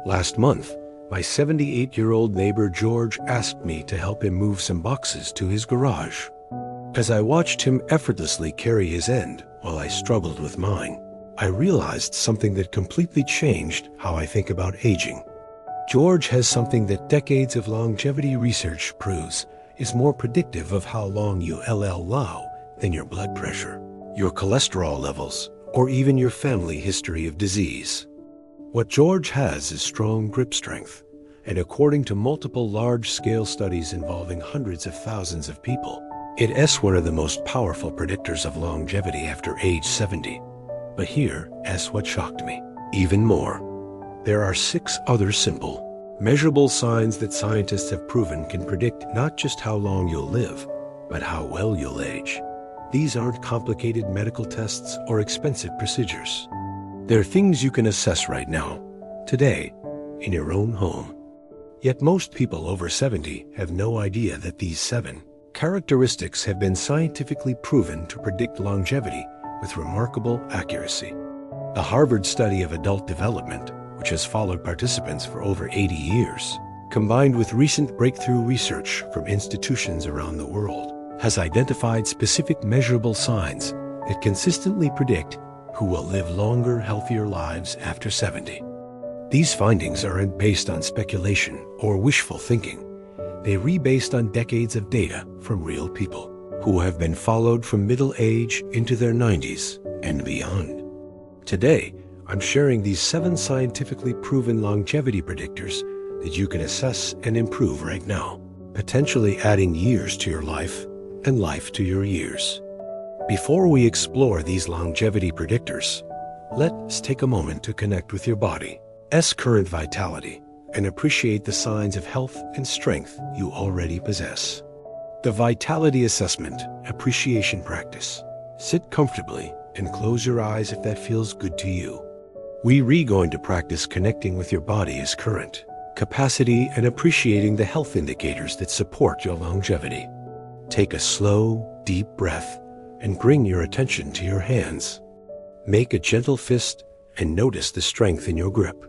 Last month, my 78-year-old neighbor George asked me to help him move some boxes to his garage. As I watched him effortlessly carry his end while I struggled with mine, I realized something that completely changed how I think about aging. George has something that decades of longevity research proves is more predictive of how long you allow than your blood pressure, your cholesterol levels, or even your family history of disease. What George has is strong grip strength, and according to multiple large-scale studies involving hundreds of thousands of people, it is one of the most powerful predictors of longevity after age 70. But here is what shocked me even more. There are 6 other simple, measurable signs that scientists have proven can predict not just how long you'll live, but how well you'll age. These aren't complicated medical tests or expensive procedures. They're things you can assess right now, today, in your own home. Yet most people over 70 have no idea that these 7 characteristics have been scientifically proven to predict longevity with remarkable accuracy. The Harvard study of adult development, which has followed participants for over 80 years, combined with recent breakthrough research from institutions around the world, has identified specific measurable signs that consistently predict who will live longer, healthier lives after 70. These findings aren't based on speculation or wishful thinking. They are based on decades of data from real people who have been followed from middle age into their 90s and beyond. Today, I'm sharing these 7 scientifically proven longevity predictors that you can assess and improve right now, potentially adding years to your life and life to your years. Before we explore these longevity predictors, let's take a moment to connect with your body's current vitality and appreciate the signs of health and strength you already possess. The Vitality Assessment Appreciation Practice. Sit comfortably and close your eyes if that feels good to you. We're going to practice connecting with your body's current capacity and appreciating the health indicators that support your longevity. Take a slow, deep breath and bring your attention to your hands. Make a gentle fist and notice the strength in your grip.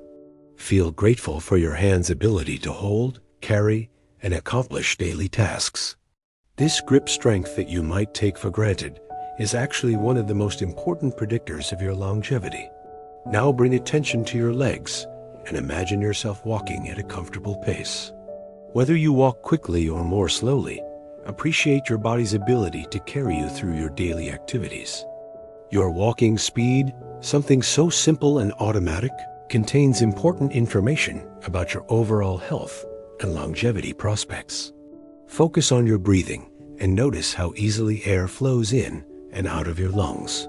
Feel grateful for your hand's ability to hold, carry, and accomplish daily tasks. This grip strength that you might take for granted is actually one of the most important predictors of your longevity. Now bring attention to your legs and imagine yourself walking at a comfortable pace. Whether you walk quickly or more slowly, appreciate your body's ability to carry you through your daily activities. Your walking speed, something so simple and automatic, contains important information about your overall health and longevity prospects. Focus on your breathing and notice how easily air flows in and out of your lungs.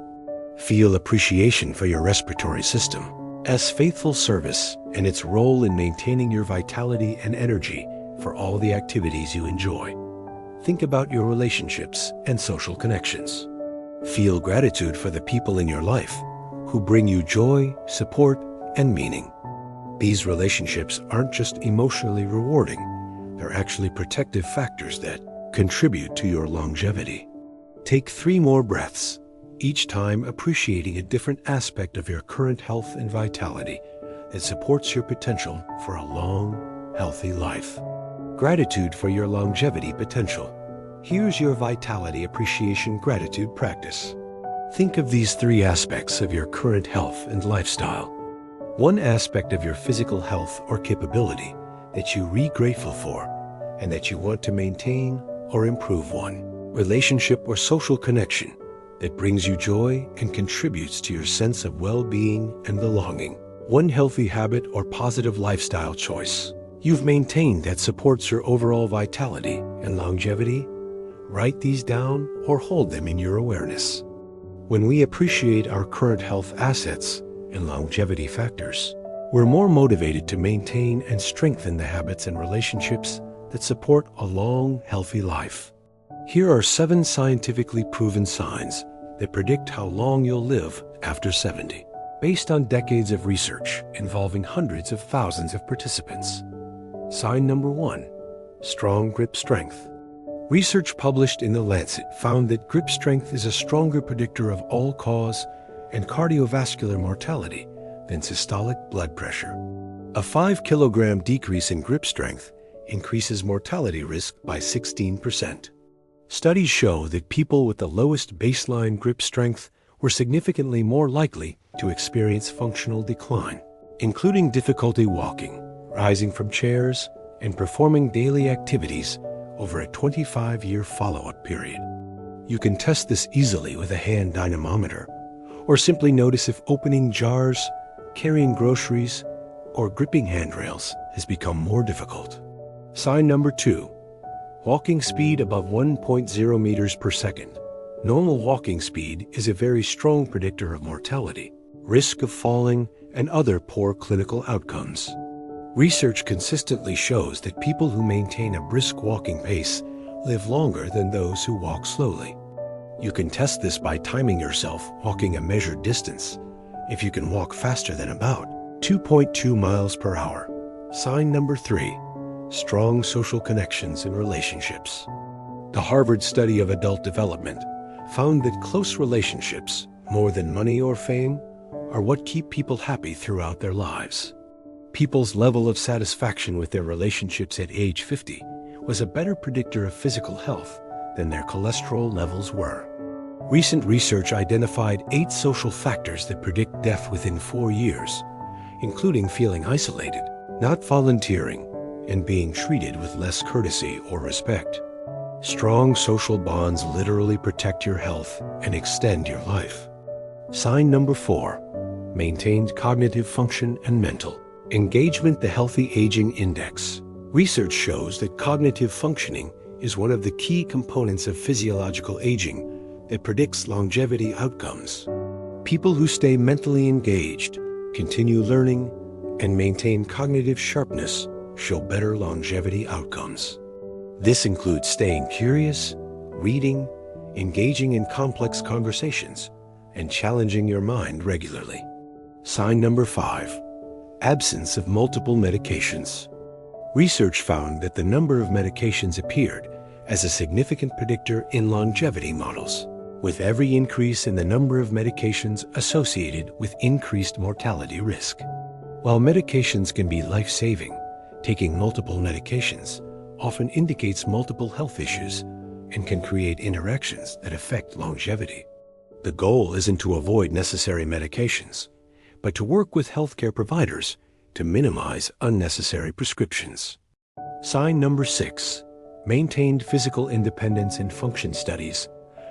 Feel appreciation for your respiratory system as faithful service and its role in maintaining your vitality and energy for all the activities you enjoy. Think about your relationships and social connections. Feel gratitude for the people in your life who bring you joy, support, and meaning. These relationships aren't just emotionally rewarding, they're actually protective factors that contribute to your longevity. Take 3 more breaths, each time appreciating a different aspect of your current health and vitality that supports your potential for a long, healthy life. Gratitude for your longevity potential. Here's your vitality appreciation gratitude practice. Think of these 3 aspects of your current health and lifestyle. One aspect of your physical health or capability that you're grateful for and that you want to maintain or improve. 1 relationship or social connection that brings you joy and contributes to your sense of well-being and belonging. 1 healthy habit or positive lifestyle choice you've maintained that supports your overall vitality and longevity. Write these down or hold them in your awareness. When we appreciate our current health assets and longevity factors, we're more motivated to maintain and strengthen the habits and relationships that support a long, healthy life. Here are 7 scientifically proven signs that predict how long you'll live after 70, based on decades of research involving hundreds of thousands of participants. Sign number 1, strong grip strength. Research published in The Lancet found that grip strength is a stronger predictor of all-cause and cardiovascular mortality than systolic blood pressure. A 5-kilogram decrease in grip strength increases mortality risk by 16%. Studies show that people with the lowest baseline grip strength were significantly more likely to experience functional decline, including difficulty walking, rising from chairs, and performing daily activities over a 25-year follow-up period. You can test this easily with a hand dynamometer, or simply notice if opening jars, carrying groceries, or gripping handrails has become more difficult. Sign number 2. Walking speed above 1.0 meters per second. Normal walking speed is a very strong predictor of mortality, risk of falling, and other poor clinical outcomes. Research consistently shows that people who maintain a brisk walking pace live longer than those who walk slowly. You can test this by timing yourself walking a measured distance. If you can walk faster than about 2.2 miles per hour. Sign number 3. Strong social connections and relationships. The Harvard study of adult development found that close relationships, more than money or fame, are what keep people happy throughout their lives. People's level of satisfaction with their relationships at age 50 was a better predictor of physical health than their cholesterol levels were. Recent research identified 8 social factors that predict death within 4 years, including feeling isolated, not volunteering, and being treated with less courtesy or respect. Strong social bonds literally protect your health and extend your life. Sign number 4. Maintained cognitive function and mental engagement. The Healthy Aging Index. Research shows that cognitive functioning is one of the key components of physiological aging that predicts longevity outcomes. People who stay mentally engaged, continue learning, and maintain cognitive sharpness show better longevity outcomes. This includes staying curious, reading, engaging in complex conversations, and challenging your mind regularly. Sign number 5. Absence of multiple medications. Research found that the number of medications appeared as a significant predictor in longevity models, with every increase in the number of medications associated with increased mortality risk. While medications can be life-saving, taking multiple medications often indicates multiple health issues and can create interactions that affect longevity. The goal isn't to avoid necessary medications, but to work with healthcare providers to minimize unnecessary prescriptions. Sign number 6. Maintained physical independence and function. Studies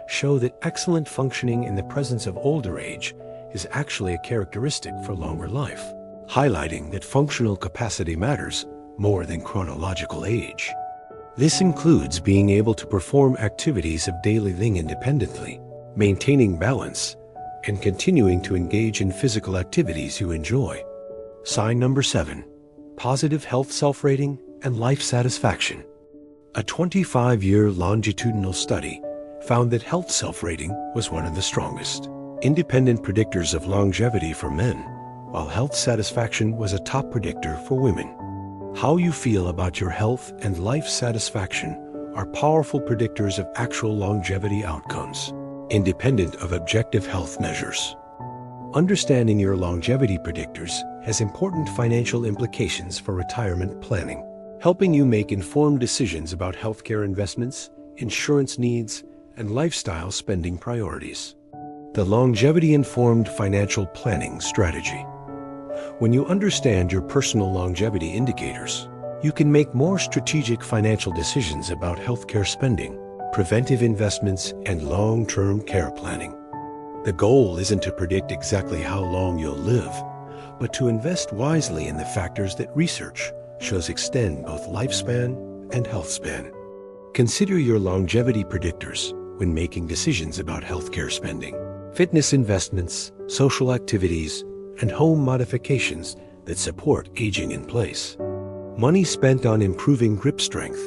show that excellent functioning in the presence of older age is actually a characteristic for longer life, highlighting that functional capacity matters more than chronological age. This includes being able to perform activities of daily living independently, maintaining balance, and continuing to engage in physical activities you enjoy. Sign number 7. Positive health self-rating and life satisfaction. A 25-year longitudinal study found that health self-rating was one of the strongest independent predictors of longevity for men, while health satisfaction was a top predictor for women. How you feel about your health and life satisfaction are powerful predictors of actual longevity outcomes, independent of objective health measures. Understanding your longevity predictors has important financial implications for retirement planning, helping you make informed decisions about healthcare investments, insurance needs, and lifestyle spending priorities. The Longevity-Informed Financial Planning Strategy. When you understand your personal longevity indicators, you can make more strategic financial decisions about healthcare spending, preventive investments, and long-term care planning. The goal isn't to predict exactly how long you'll live, but to invest wisely in the factors that research shows extend both lifespan and health span. Consider your longevity predictors when making decisions about healthcare spending, fitness investments, social activities, and home modifications that support aging in place. Money spent on improving grip strength,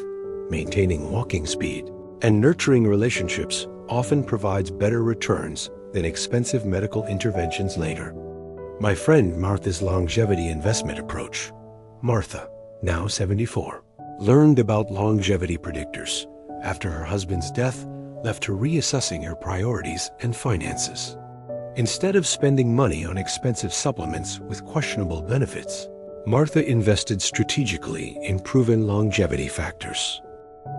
maintaining walking speed, and nurturing relationships often provides better returns than expensive medical interventions later. My friend Martha's longevity investment approach. Martha, now 74, learned about longevity predictors after her husband's death left her reassessing her priorities and finances. Instead of spending money on expensive supplements with questionable benefits, Martha invested strategically in proven longevity factors.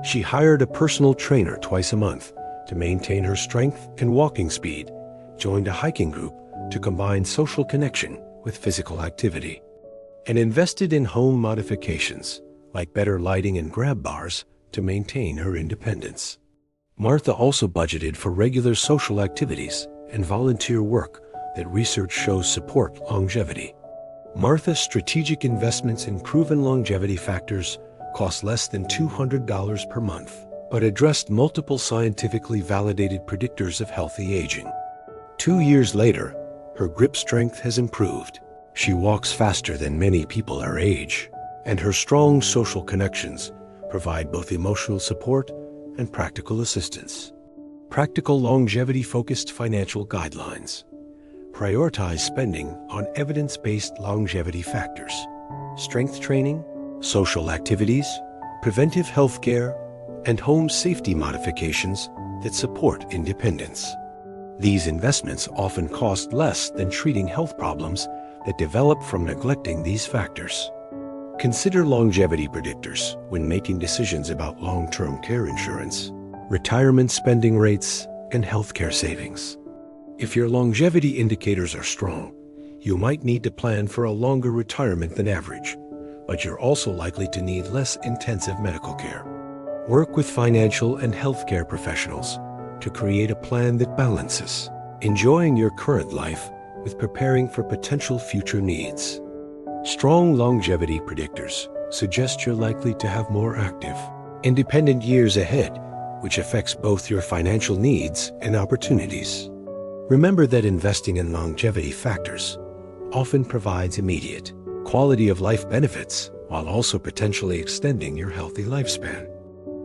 She hired a personal trainer twice a month to maintain her strength and walking speed, joined a hiking group to combine social connection with physical activity, and invested in home modifications like better lighting and grab bars to maintain her independence. Martha also budgeted for regular social activities and volunteer work that research shows support longevity. Martha's strategic investments in proven longevity factors cost less than $200 per month, but addressed multiple scientifically validated predictors of healthy aging. 2 years later, her grip strength has improved. She walks faster than many people her age, and her strong social connections provide both emotional support and practical assistance. Practical longevity-focused financial guidelines. Prioritize spending on evidence-based longevity factors, strength training, social activities, preventive health care, and home safety modifications that support independence. These investments often cost less than treating health problems that develop from neglecting these factors. Consider longevity predictors when making decisions about long-term care insurance, retirement spending rates, and healthcare savings. If your longevity indicators are strong, you might need to plan for a longer retirement than average, but you're also likely to need less intensive medical care. Work with financial and healthcare professionals to create a plan that balances enjoying your current life with preparing for potential future needs. Strong longevity predictors suggest you're likely to have more active, independent years ahead, which affects both your financial needs and opportunities. Remember that investing in longevity factors often provides immediate, quality of life benefits while also potentially extending your healthy lifespan.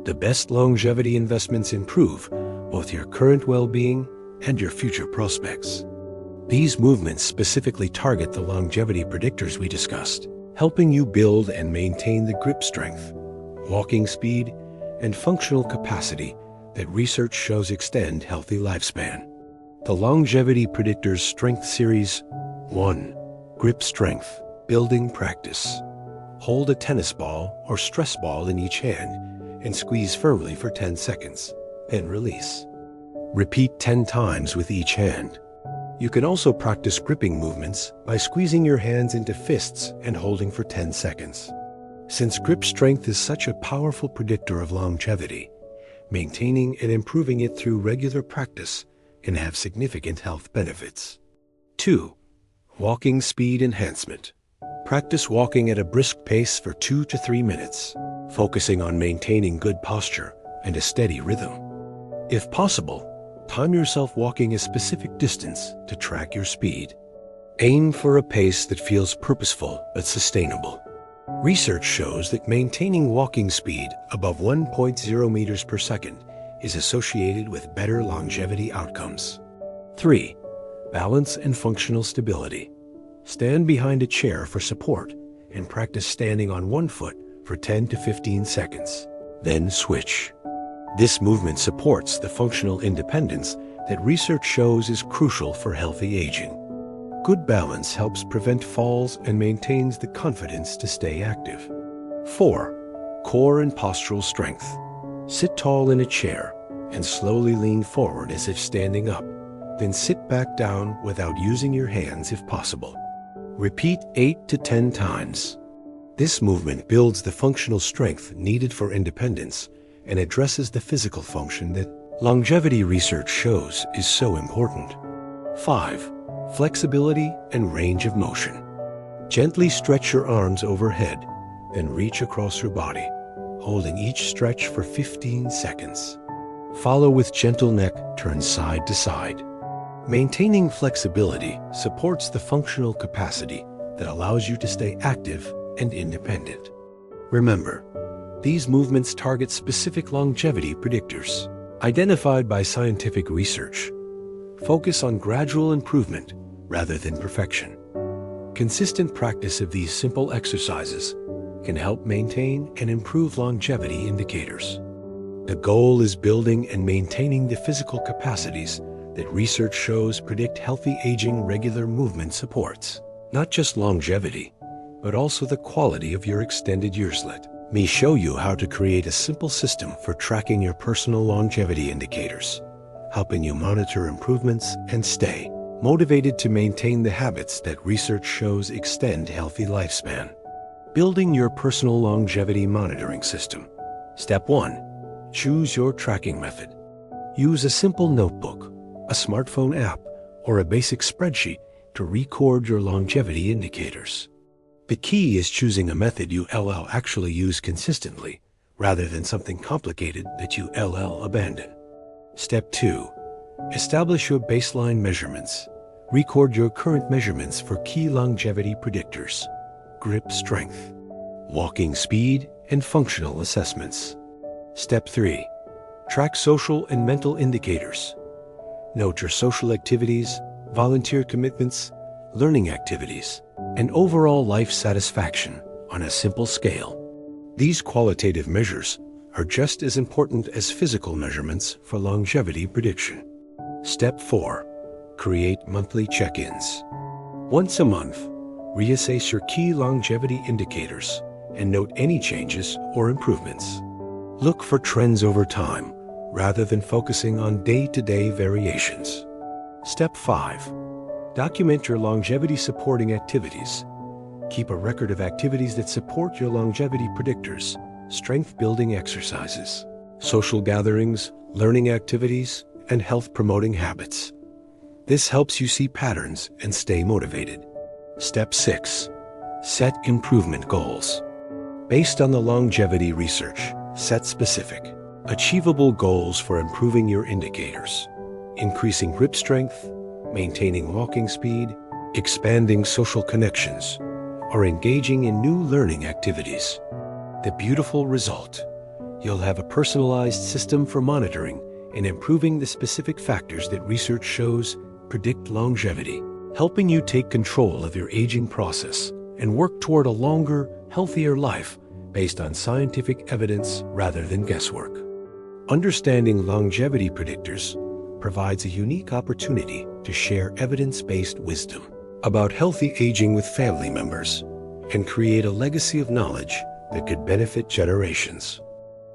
The best longevity investments improve both your current well-being and your future prospects. These movements specifically target the longevity predictors we discussed, helping you build and maintain the grip strength, walking speed, and functional capacity that research shows extend healthy lifespan. The Longevity Predictors Strength Series. 1. Grip strength, building practice. Hold a tennis ball or stress ball in each hand and squeeze firmly for 10 seconds, then release. Repeat 10 times with each hand. You can also practice gripping movements by squeezing your hands into fists and holding for 10 seconds. Since grip strength is such a powerful predictor of longevity, maintaining and improving it through regular practice can have significant health benefits. 2. Walking speed enhancement. Practice walking at a brisk pace for 2 to 3 minutes, focusing on maintaining good posture and a steady rhythm. If possible, time yourself walking a specific distance to track your speed. Aim for a pace that feels purposeful but sustainable. Research shows that maintaining walking speed above 1.0 meters per second is associated with better longevity outcomes. 3. Balance and functional stability. Stand behind a chair for support and practice standing on one foot for 10 to 15 seconds. Then switch. This movement supports the functional independence that research shows is crucial for healthy aging. Good balance helps prevent falls and maintains the confidence to stay active. 4. Core and postural strength. Sit tall in a chair and slowly lean forward as if standing up. Then sit back down without using your hands if possible. Repeat 8 to 10 times. This movement builds the functional strength needed for independence and addresses the physical function that longevity research shows is so important. 5. Flexibility and range of motion. Gently stretch your arms overhead, then reach across your body, holding each stretch for 15 seconds. Follow with gentle neck turns side to side. Maintaining flexibility supports the functional capacity that allows you to stay active and independent. Remember, these movements target specific longevity predictors identified by scientific research. Focus on gradual improvement rather than perfection. Consistent practice of these simple exercises can help maintain and improve longevity indicators. The goal is building and maintaining the physical capacities that research shows predict healthy aging. Regular movement supports not just longevity, but also the quality of your extended years. Let me show you how to create a simple system for tracking your personal longevity indicators, helping you monitor improvements and stay motivated to maintain the habits that research shows extend healthy lifespan. Building your personal longevity monitoring system. Step 1. Choose your tracking method. Use a simple notebook, a smartphone app, or a basic spreadsheet to record your longevity indicators. The key is choosing a method you actually use consistently, rather than something complicated that you abandon. Step 2. Establish your baseline measurements. Record your current measurements for key longevity predictors: grip strength, walking speed, and functional assessments. Step 3. Track social and mental indicators. Note your social activities, volunteer commitments, learning activities, and overall life satisfaction on a simple scale. These qualitative measures are just as important as physical measurements for longevity prediction. Step 4. Create monthly check-ins. Once a month, reassess your key longevity indicators and note any changes or improvements. Look for trends over time rather than focusing on day-to-day variations. Step 5. Document your longevity supporting activities. Keep a record of activities that support your longevity predictors: strength-building exercises, social gatherings, learning activities, and health-promoting habits. This helps you see patterns and stay motivated. Step 6. Set improvement goals. Based on the longevity research, set specific, achievable goals for improving your indicators: increasing grip strength, maintaining walking speed, expanding social connections, or engaging in new learning activities. The beautiful result: you'll have a personalized system for monitoring and improving the specific factors that research shows predict longevity, helping you take control of your aging process and work toward a longer, healthier life based on scientific evidence rather than guesswork. Understanding longevity predictors provides a unique opportunity to share evidence-based wisdom about healthy aging with family members and create a legacy of knowledge that could benefit generations.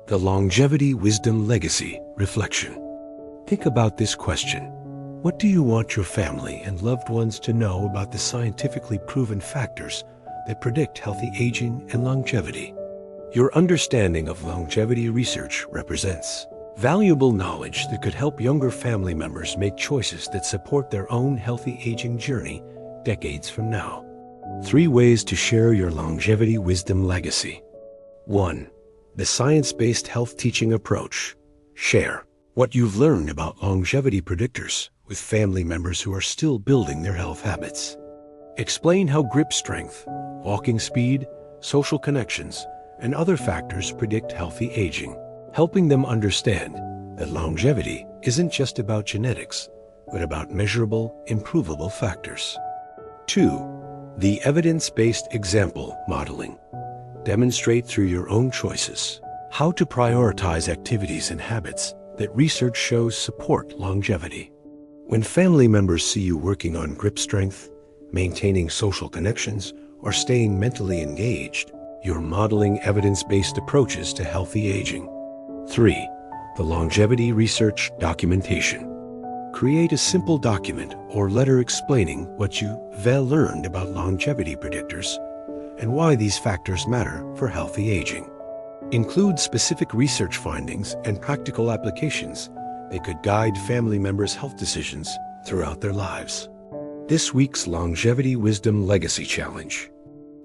The Longevity Wisdom Legacy Reflection. Think about this question. What do you want your family and loved ones to know about the scientifically proven factors that predict healthy aging and longevity? Your understanding of longevity research represents valuable knowledge that could help younger family members make choices that support their own healthy aging journey decades from now. 3 ways to share your longevity wisdom legacy. 1. The science-based health teaching approach. Share what you've learned about longevity predictors with family members who are still building their health habits. Explain how grip strength, walking speed, social connections, and other factors predict healthy aging, helping them understand that longevity isn't just about genetics, but about measurable, improvable factors. 2. The evidence-based example modeling. Demonstrate through your own choices how to prioritize activities and habits that research shows support longevity. When family members see you working on grip strength, maintaining social connections, or staying mentally engaged, you're modeling evidence-based approaches to healthy aging. 3. The longevity research documentation. Create a simple document or letter explaining what you've learned about longevity predictors and why these factors matter for healthy aging. Include specific research findings and practical applications that could guide family members' health decisions throughout their lives. This week's Longevity Wisdom Legacy Challenge.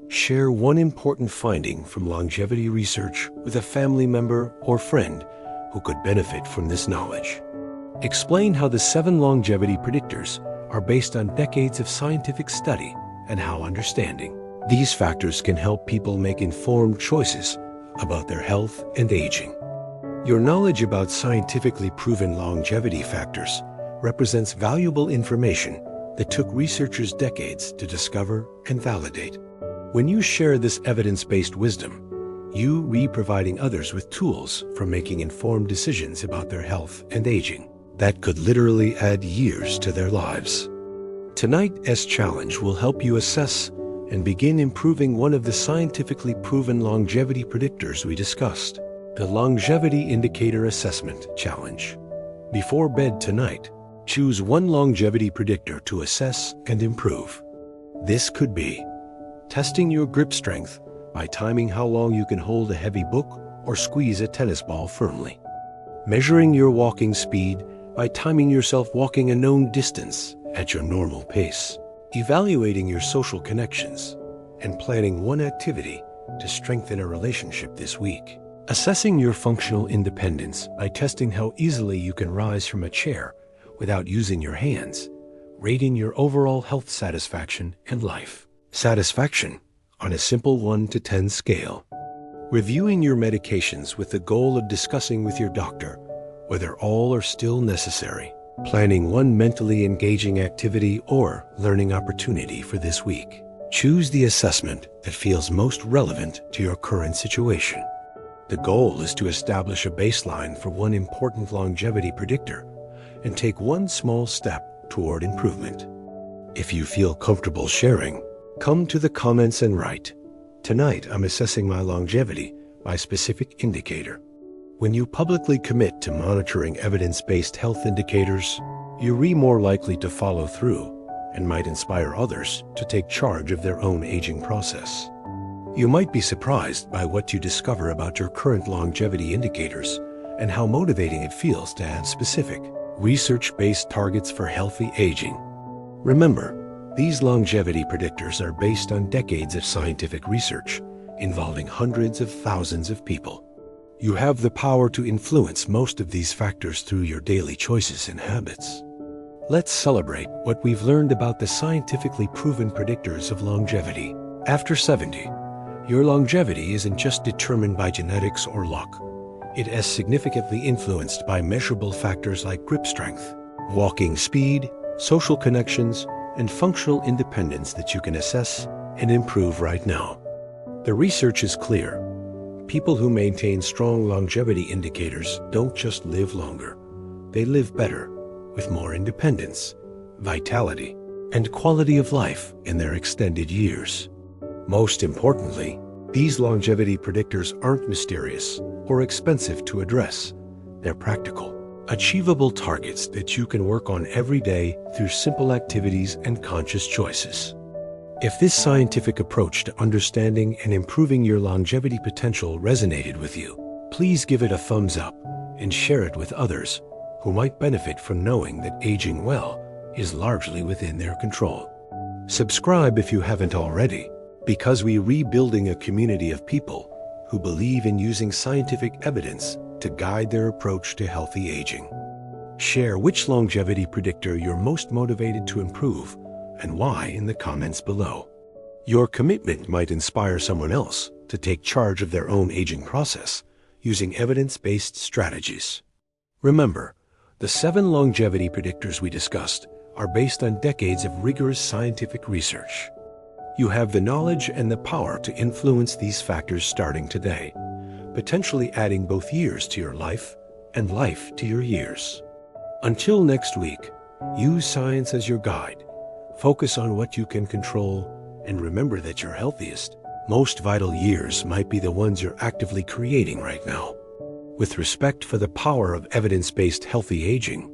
Share one important finding from longevity research with a family member or friend who could benefit from this knowledge. Explain how the 7 longevity predictors are based on decades of scientific study and how understanding these factors can help people make informed choices about their health and aging. Your knowledge about scientifically proven longevity factors represents valuable information that took researchers decades to discover and validate. When you share this evidence-based wisdom, you are providing others with tools for making informed decisions about their health and aging that could literally add years to their lives. Tonight's challenge will help you assess and begin improving one of the scientifically proven longevity predictors we discussed, the Longevity Indicator Assessment Challenge. Before bed tonight, choose one longevity predictor to assess and improve. This could be testing your grip strength by timing how long you can hold a heavy book or squeeze a tennis ball firmly. Measuring your walking speed by timing yourself walking a known distance at your normal pace. Evaluating your social connections and planning one activity to strengthen a relationship this week. Assessing your functional independence by testing how easily you can rise from a chair without using your hands. Rating your overall health satisfaction and life satisfaction on a simple 1 to 10 scale. Reviewing your medications with the goal of discussing with your doctor whether all are still necessary. Planning one mentally engaging activity or learning opportunity for this week. Choose the assessment that feels most relevant to your current situation. The goal is to establish a baseline for one important longevity predictor and take one small step toward improvement. If you feel comfortable sharing, come to the comments and write, "Tonight I'm assessing my longevity by specific indicator." When you publicly commit to monitoring evidence-based health indicators, you're more likely to follow through and might inspire others to take charge of their own aging process. You might be surprised by what you discover about your current longevity indicators and how motivating it feels to have specific, research-based targets for healthy aging. Remember, these longevity predictors are based on decades of scientific research involving hundreds of thousands of people. You have the power to influence most of these factors through your daily choices and habits. Let's celebrate what we've learned about the scientifically proven predictors of longevity. After 70, your longevity isn't just determined by genetics or luck. It is significantly influenced by measurable factors like grip strength, walking speed, social connections, and functional independence that you can assess and improve right now. The research is clear. People who maintain strong longevity indicators don't just live longer. They live better, with more independence, vitality, and quality of life in their extended years. Most importantly, these longevity predictors aren't mysterious or expensive to address. They're practical, achievable targets that you can work on every day through simple activities and conscious choices. If this scientific approach to understanding and improving your longevity potential resonated with you, please give it a thumbs up and share it with others who might benefit from knowing that aging well is largely within their control. Subscribe if you haven't already, because we're rebuilding a community of people who believe in using scientific evidence to guide their approach to healthy aging. Share which longevity predictor you're most motivated to improve and why in the comments below. Your commitment might inspire someone else to take charge of their own aging process using evidence-based strategies. Remember, the 7 longevity predictors we discussed are based on decades of rigorous scientific research. You have the knowledge and the power to influence these factors starting today, potentially adding both years to your life and life to your years. Until next week, use science as your guide. Focus on what you can control, and remember that your healthiest, most vital years might be the ones you're actively creating right now. With respect for the power of evidence-based healthy aging,